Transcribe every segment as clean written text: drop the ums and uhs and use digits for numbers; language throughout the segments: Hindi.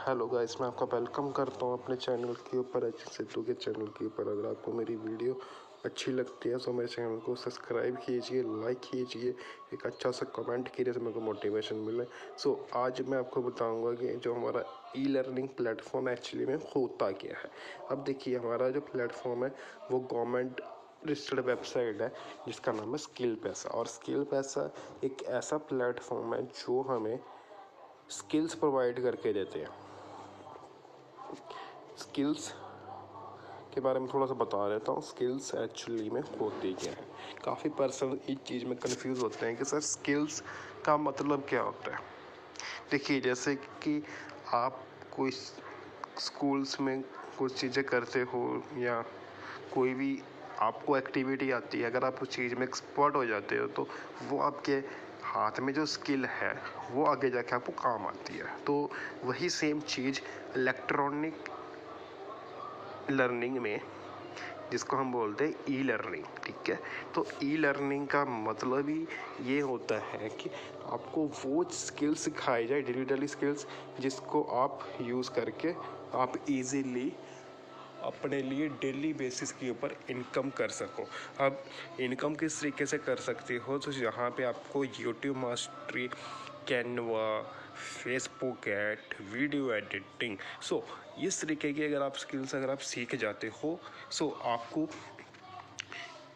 हेलो गाइस, मैं आपका वेलकम करता हूं अपने चैनल के ऊपर, अजीत सिद्धू के चैनल के ऊपर। अगर आपको मेरी वीडियो अच्छी लगती है तो मेरे चैनल को सब्सक्राइब कीजिए, लाइक कीजिए, एक अच्छा सा कमेंट कीजिए तो मेरे को मोटिवेशन मिले। आज मैं आपको बताऊंगा कि जो हमारा ई लर्निंग प्लेटफॉर्म एक्चुअली में होता क्या है। अब देखिए, हमारा जो प्लेटफॉर्म है वो गवर्नमेंट रजिस्टर्ड वेबसाइट है जिसका नाम है स्किल पैसा। और स्किल पैसा एक ऐसा प्लेटफॉर्म है जो हमें स्किल्स प्रोवाइड करके देते हैं। स्किल्स के बारे में थोड़ा सा बता देता हूँ। स्किल्स एक्चुअली में होती क्या है। काफ़ी पर्सन इस चीज़ में कंफ्यूज होते हैं कि सर स्किल्स का मतलब क्या होता है। देखिए, जैसे कि आप कोई स्कूल्स में कुछ चीज़ें करते हो या कोई भी आपको एक्टिविटी आती है, अगर आप उस चीज़ में एक्सपर्ट हो जाते हो तो वो आपके हाथ में जो स्किल है वो आगे जाके आपको काम आती है। तो वही सेम चीज़ इलेक्ट्रॉनिक लर्निंग में, जिसको हम बोलते हैं ई लर्निंग, ठीक है। तो ई लर्निंग का मतलब ही ये होता है कि आपको वो स्किल सिखाई जाए, डिजिटली स्किल्स, जिसको आप यूज़ करके आप इजीली अपने लिए डेली बेसिस के ऊपर इनकम कर सको। अब इनकम किस तरीके से कर सकते हो, तो यहाँ पे आपको YouTube mastery, Canva, Facebook ad, video editing, इस तरीके की अगर आप स्किल्स अगर आप सीख जाते हो, आपको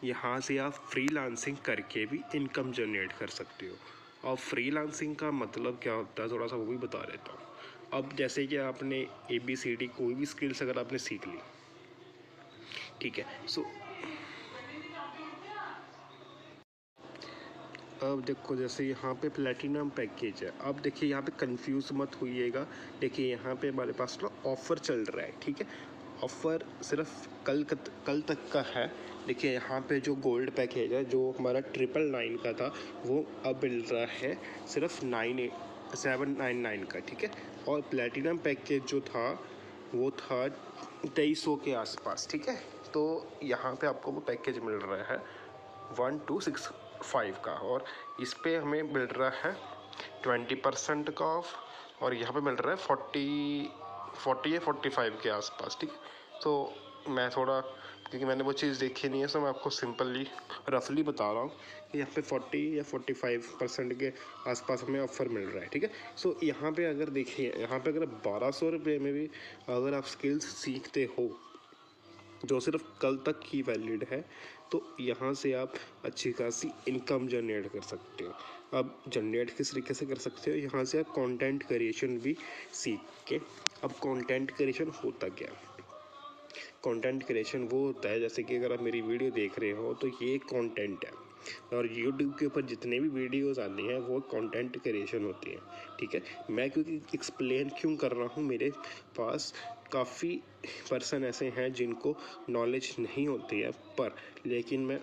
यहाँ से आप फ्रीलांसिंग करके भी इनकम जनरेट कर सकते हो। और फ्रीलांसिंग का मतलब क्या होता है थोड़ा सा वो भी बता देता हूँ। अब जैसे कि आपने ABCD कोई भी स्किल्स अगर आपने सीख ली, ठीक है, अब देखो, जैसे यहाँ पे प्लेटिनम पैकेज है। अब देखिए, यहाँ पे कंफ्यूज मत होइएगा। देखिए, यहाँ पे हमारे पास ना ऑफ़र चल रहा है, ठीक है। ऑफ़र सिर्फ कल तक का है। देखिए, यहाँ पे जो गोल्ड पैकेज है जो हमारा 999 का था, वो अब मिल रहा है सिर्फ 799 का, ठीक है। और प्लेटिनम पैकेज जो था वो था 2300 के आसपास, ठीक है। तो यहाँ पे आपको वो पैकेज मिल रहा है 1265 का, और इस पे हमें मिल रहा है 20% का ऑफ, और यहाँ पे मिल रहा है 40 या 45 के आसपास, ठीक है। तो मैं थोड़ा, क्योंकि मैंने वो चीज़ देखी नहीं है, मैं आपको सिंपली रफली बता रहा हूँ कि यहाँ पे 40 या 45% के आसपास हमें ऑफर मिल रहा है, ठीक है। यहाँ पे अगर देखिए, यहाँ पे अगर 1200 रुपये में भी अगर आप स्किल्स सीखते हो जो सिर्फ कल तक ही वैलिड है, तो यहाँ से आप अच्छी खासी इनकम जनरेट कर सकते हो। अब जनरेट किस तरीके से कर सकते हो, यहाँ से आप कंटेंट क्रिएशन भी सीख के। अब कंटेंट क्रिएशन होता क्या है? कंटेंट क्रिएशन वो होता है, जैसे कि अगर आप मेरी वीडियो देख रहे हो तो ये कंटेंट है, और यूट्यूब के ऊपर जितने भी वीडियोस आती हैं वो कंटेंट क्रिएशन होती हैं, ठीक है। मैं क्योंकि एक्सप्लेन क्यों कर रहा हूँ, मेरे पास काफ़ी पर्सन ऐसे हैं जिनको नॉलेज नहीं होती है, पर लेकिन मैं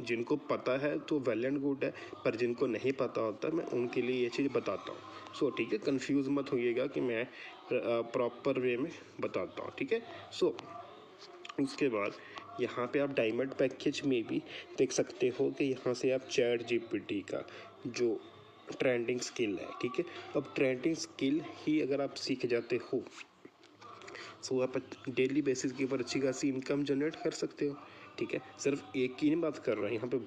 जिनको पता है तो वेल एंड गुड है, पर जिनको नहीं पता होता मैं उनके लिए ये चीज़ बताता हूँ। ठीक है, कंफ्यूज मत होइएगा कि मैं प्रॉपर वे में बताता हूँ, ठीक है। उसके बाद यहाँ पे आप डायमंड पैकेज में भी देख सकते हो कि यहाँ से आप ChatGPT का जो ट्रेंडिंग स्किल है, ठीक है। अब ट्रेंडिंग स्किल ही अगर आप सीख जाते हो आप डेली बेसिस के ऊपर अच्छी खासी इनकम जनरेट कर सकते हो, ठीक है। सिर्फ एक की नहीं बात कर रहा हूँ, यहाँ पे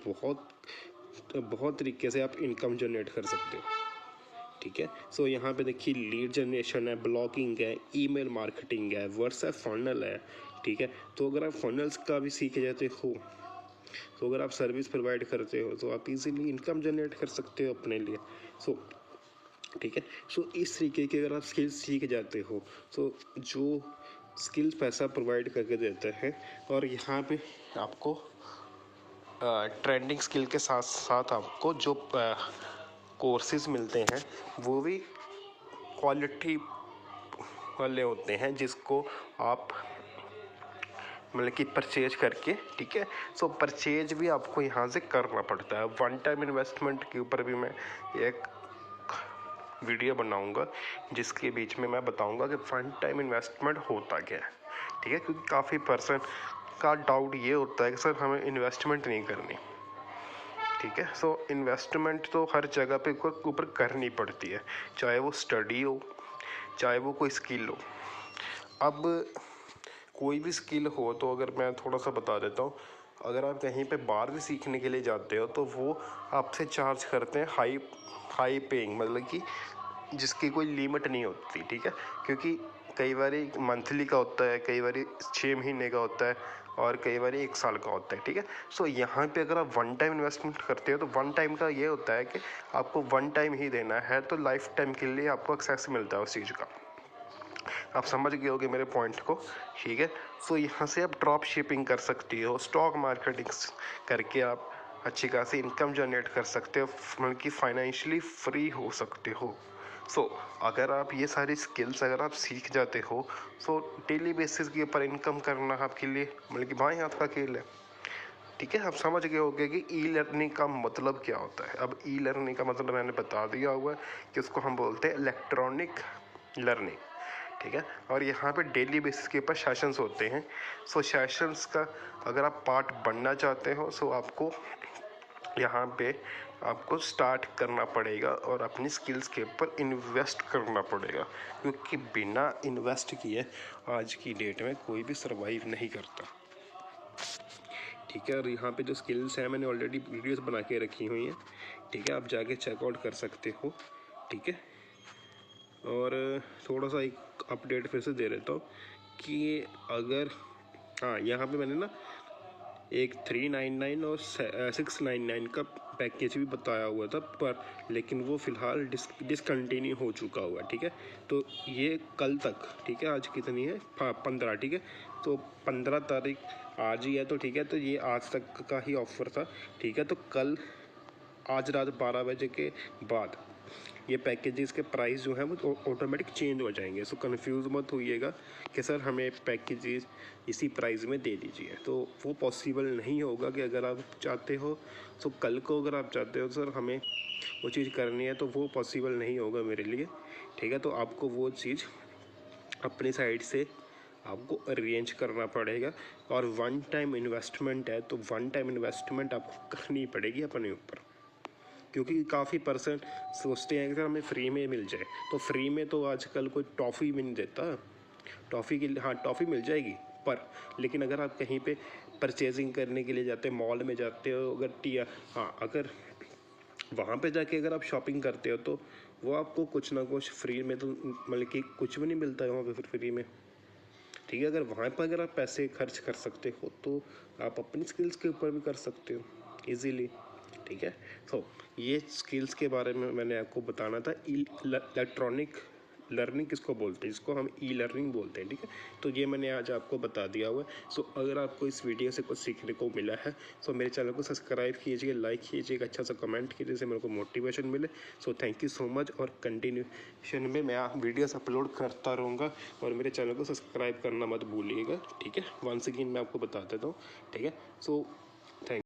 बहुत तरीके से आप इनकम जनरेट कर सकते हो, ठीक है। यहाँ पे देखिए, लीड जनरेशन है, ब्लॉगिंग है, ईमेल मार्केटिंग है, व्हाट्सएप फनल है, ठीक है। तो अगर आप फनल्स का भी सीख जाते हो, तो अगर आप सर्विस प्रोवाइड करते हो तो आप इजीली इनकम जनरेट कर सकते हो अपने लिए। ठीक है। इस तरीके के अगर आप स्किल्स सीख जाते हो तो जो स्किल्स पैसा प्रोवाइड करके देते हैं, और यहाँ पे आपको ट्रेंडिंग स्किल के साथ साथ आपको जो कोर्सेज मिलते हैं वो भी क्वालिटी वाले होते हैं, जिसको आप मतलब कि परचेज करके, ठीक है। परचेज भी आपको यहाँ से करना पड़ता है। वन टाइम इन्वेस्टमेंट के ऊपर भी मैं एक वीडियो बनाऊंगा जिसके बीच में मैं बताऊंगा कि वन टाइम इन्वेस्टमेंट होता क्या है, ठीक है। क्योंकि काफ़ी पर्सन का डाउट ये होता है कि सर हमें इन्वेस्टमेंट नहीं करनी, ठीक है। इन्वेस्टमेंट तो हर जगह पे ऊपर करनी पड़ती है, चाहे वो स्टडी हो, चाहे वो कोई स्किल हो। अब कोई भी स्किल हो तो अगर मैं थोड़ा सा बता देता हूँ, अगर आप कहीं पे बाहर भी सीखने के लिए जाते हो तो वो आपसे चार्ज करते हैं हाई पेइंग, मतलब कि जिसकी कोई लिमिट नहीं होती, ठीक है। क्योंकि कई बार मंथली का होता है, कई बार 6 महीने का होता है और कई बार 1 साल का होता है, ठीक है। सो यहाँ पे अगर आप वन टाइम इन्वेस्टमेंट करते हो तो वन टाइम का ये होता है कि आपको वन टाइम ही देना है, तो लाइफ टाइम के लिए आपको एक्सेस मिलता है उस चीज़ का। आप समझ गए होगे मेरे पॉइंट को, ठीक है। सो यहाँ से आप ड्रॉप शिपिंग कर सकती हो, स्टॉक मार्केटिंग करके आप अच्छी खासी इनकम जनरेट कर सकते हो, मतलब कि फाइनेंशियली फ्री हो सकते हो। सो अगर आप ये सारी स्किल्स अगर आप सीख जाते हो, सो डेली बेसिस के ऊपर इनकम करना आपके लिए मतलब कि बाएं हाथ का खेल है, ठीक है। आप समझ गए होंगे कि ई लर्निंग का मतलब क्या होता है। अब ई लर्निंग का मतलब मैंने बता दिया हुआ है कि उसको हम बोलते हैं इलेक्ट्रॉनिक लर्निंग, ठीक है। और यहाँ पे डेली बेसिस के ऊपर सेशंस होते हैं। सो सेशंस का अगर आप पार्ट बनना चाहते हो, सो आपको यहाँ पे आपको स्टार्ट करना पड़ेगा और अपनी स्किल्स के ऊपर इन्वेस्ट करना पड़ेगा, क्योंकि बिना इन्वेस्ट किए आज की डेट में कोई भी सर्वाइव नहीं करता, ठीक है। और यहाँ पे जो स्किल्स हैं मैंने ऑलरेडी वीडियोस बना के रखी हुई हैं, ठीक है। आप जाके चेकआउट कर सकते हो, ठीक है। और थोड़ा सा एक अपडेट फिर से दे देता हूँ कि अगर हाँ, यहाँ पे मैंने ना एक 399 और 699 का पैकेज भी बताया हुआ था, पर लेकिन वो फ़िलहाल डिसकंटिन्यू हो चुका हुआ है, ठीक है। तो ये कल तक, ठीक है, आज कितनी है, हाँ 15, ठीक है। तो 15 तारीख आज ही है, तो ठीक है। तो ये आज तक का ही ऑफ़र था, ठीक है। तो कल आज रात 12 बजे के बाद ये पैकेजेस के प्राइस जो है वो ऑटोमेटिक चेंज हो जाएंगे। सो कंफ्यूज मत होइएगा कि सर हमें पैकेजेस इसी प्राइस में दे दीजिए, तो वो पॉसिबल नहीं होगा। कि अगर आप चाहते हो, तो कल को अगर आप चाहते हो सर हमें वो चीज़ करनी है, तो वो पॉसिबल नहीं होगा मेरे लिए, ठीक है। तो आपको वो चीज़ अपनी साइड से आपको अरेंज करना पड़ेगा। और वन टाइम इन्वेस्टमेंट है, तो वन टाइम इन्वेस्टमेंट आपको करनी पड़ेगी अपने ऊपर, क्योंकि काफ़ी पर्सन सोचते हैं कि सर हमें फ्री में मिल जाए। तो फ्री में तो आजकल कोई टॉफ़ी भी नहीं देता। टॉफ़ी के लिए हाँ टॉफ़ी मिल जाएगी, पर लेकिन अगर आप कहीं पे परचेजिंग करने के लिए जाते हो, मॉल में जाते हो, अगर वहाँ पे जाके अगर आप शॉपिंग करते हो, तो वो आपको कुछ ना कुछ फ्री में, तो मतलब कि कुछ भी नहीं मिलता है वहाँ पे फिर फ्री में, ठीक है। अगर वहाँ पर अगर आप पैसे खर्च कर सकते हो, तो आप अपनी स्किल्स के ऊपर भी कर सकते हो ईजीली, ठीक है। तो ये स्किल्स के बारे में मैंने आपको बताना था। इलेक्ट्रॉनिक लर्निंग किसको बोलते हैं, इसको हम ई लर्निंग बोलते हैं, ठीक है। तो ये मैंने आज आपको बता दिया हुआ है। सो अगर आपको इस वीडियो से कुछ सीखने को मिला है, तो मेरे चैनल को सब्सक्राइब कीजिए, लाइक कीजिए, एक अच्छा सा कमेंट कीजिए, जिससे मेरे को मोटिवेशन मिले। So thank you so much. और कंटिन्यूशन में मैं वीडियोस अपलोड करता रहूँगा, और मेरे चैनल को सब्सक्राइब करना मत भूलिएगा, ठीक है। वंस अगेन मैं आपको बता देता हूँ, ठीक है। सो